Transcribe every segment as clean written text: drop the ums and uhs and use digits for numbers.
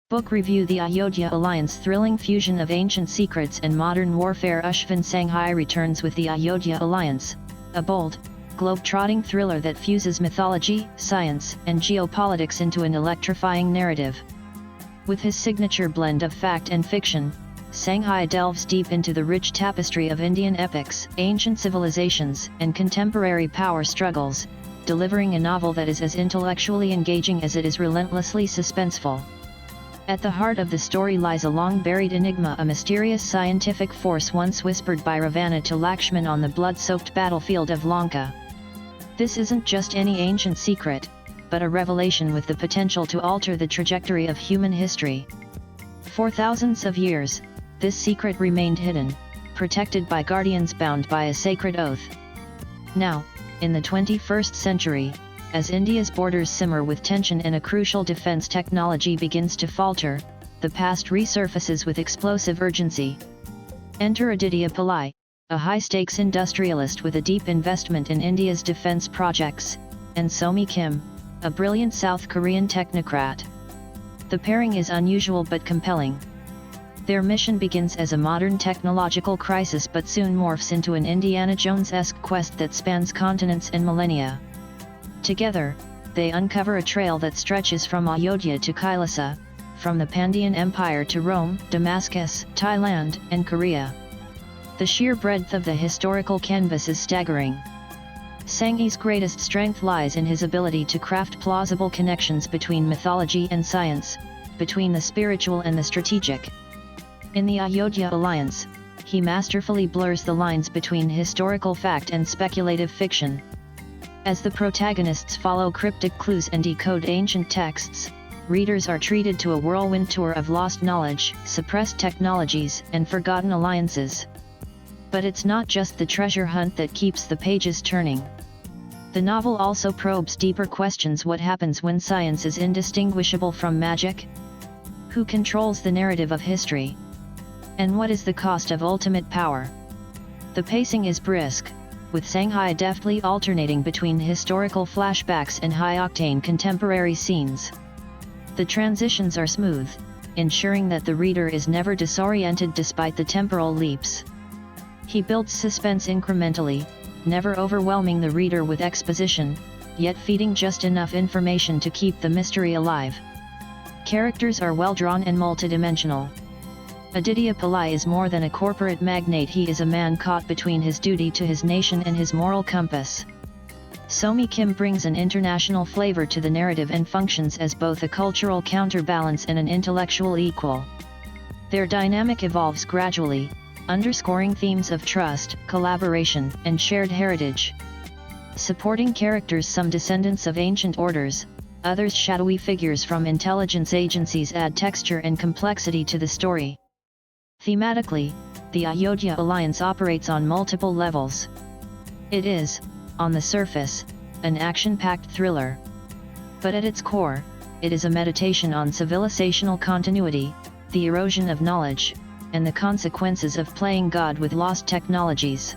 Book Review: The Ayodhya Alliance thrilling fusion of ancient secrets and modern warfare. Ashvin Sanghai returns with the Ayodhya Alliance, a bold, globe-trotting thriller that fuses mythology, science, and geopolitics into an electrifying narrative. With his signature blend of fact and fiction, Sanghai delves deep into the rich tapestry of Indian epics, ancient civilizations, and contemporary power struggles, delivering a novel that is as intellectually engaging as it is relentlessly suspenseful. At the heart of the story lies a long-buried enigma, a mysterious scientific force once whispered by Ravana to Lakshman on the blood-soaked battlefield of Lanka. This isn't just any ancient secret, but a revelation with the potential to alter the trajectory of human history. For thousands of years, this secret remained hidden, protected by guardians bound by a sacred oath. Now, in the 21st century, as India's borders simmer with tension and a crucial defense technology begins to falter, the past resurfaces with explosive urgency. Enter Ayodhya Pillai, a high-stakes industrialist with a deep investment in India's defense projects, and Somi Kim, a brilliant South Korean technocrat. The pairing is unusual but compelling. Their mission begins as a modern technological crisis but soon morphs into an Indiana Jones-esque quest that spans continents and millennia. Together, they uncover a trail that stretches from Ayodhya to Kailasa, from the Pandyan Empire to Rome, Damascus, Thailand, and Korea. The sheer breadth of the historical canvas is staggering. Sanghai's greatest strength lies in his ability to craft plausible connections between mythology and science, between the spiritual and the strategic. In the Ayodhya Alliance, he masterfully blurs the lines between historical fact and speculative fiction. As the protagonists follow cryptic clues and decode ancient texts, readers are treated to a whirlwind tour of lost knowledge, suppressed technologies, and forgotten alliances. But it's not just the treasure hunt that keeps the pages turning. The novel also probes deeper questions: what happens when science is indistinguishable from magic? Who controls the narrative of history? And what is the cost of ultimate power? The pacing is brisk, with Sanghai deftly alternating between historical flashbacks and high-octane contemporary scenes. The transitions are smooth, ensuring that the reader is never disoriented despite the temporal leaps. He builds suspense incrementally, never overwhelming the reader with exposition, yet feeding just enough information to keep the mystery alive. Characters are well-drawn and multidimensional. Ayodhya Pillai is more than a corporate magnate. He is a man caught between his duty to his nation and his moral compass. Somi Kim brings an international flavor to the narrative and functions as both a cultural counterbalance and an intellectual equal. Their dynamic evolves gradually, underscoring themes of trust, collaboration, and shared heritage. Supporting characters: some descendants of ancient orders, others shadowy figures from intelligence agencies, add texture and complexity to the story. Thematically, the Ayodhya Alliance operates on multiple levels. It is, on the surface, an action-packed thriller. But at its core, it is a meditation on civilizational continuity, the erosion of knowledge, and the consequences of playing God with lost technologies.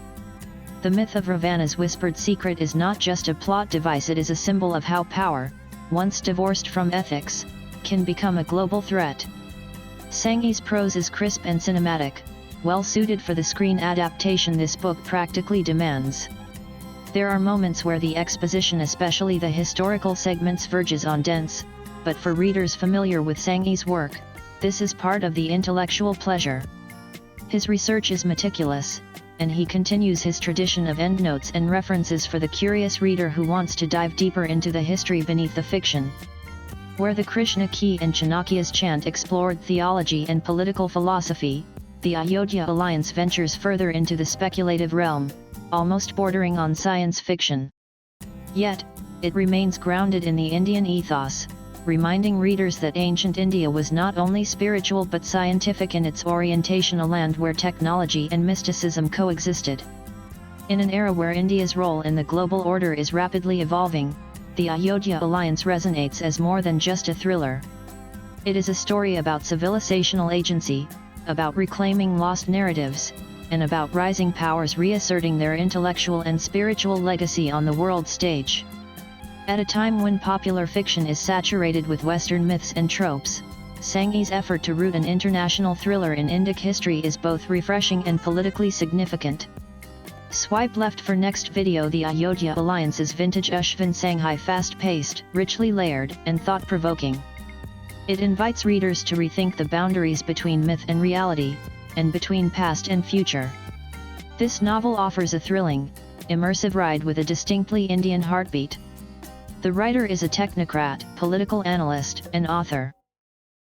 The myth of Ravana's whispered secret is not just a plot device, it is a symbol of how power, once divorced from ethics, can become a global threat. Sanghai's prose is crisp and cinematic, well suited for the screen adaptation this book practically demands. There are moments where the exposition, especially the historical segments, verges on dense, but for readers familiar with Sanghai's work, this is part of the intellectual pleasure. His research is meticulous, and he continues his tradition of endnotes and references for the curious reader who wants to dive deeper into the history beneath the fiction. Where the Krishna Ki and Chanakya's chant explored theology and political philosophy, the Ayodhya Alliance ventures further into the speculative realm, almost bordering on science fiction. Yet, it remains grounded in the Indian ethos, reminding readers that ancient India was not only spiritual but scientific in its orientation, a land where technology and mysticism coexisted. In an era where India's role in the global order is rapidly evolving, the Ayodhya Alliance resonates as more than just a thriller. It is a story about civilizational agency, about reclaiming lost narratives, and about rising powers reasserting their intellectual and spiritual legacy on the world stage. At a time when popular fiction is saturated with Western myths and tropes, Sanghi's effort to root an international thriller in Indic history is both refreshing and politically significant. Swipe left for next video. The Ayodhya Alliance is vintage Ashwin Sanghi, fast-paced, richly layered, and thought-provoking. It invites readers to rethink the boundaries between myth and reality, and between past and future. This novel offers a thrilling, immersive ride with a distinctly Indian heartbeat. The writer is a technocrat, political analyst, and author.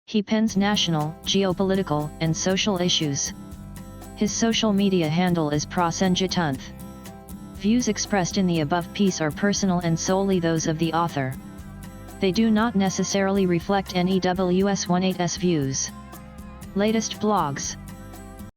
He pens national, geopolitical, and social issues. His social media handle is Prasenjitanth. Views expressed in the above piece are personal and solely those of the author. They do not necessarily reflect NEWS18's views. Latest blogs.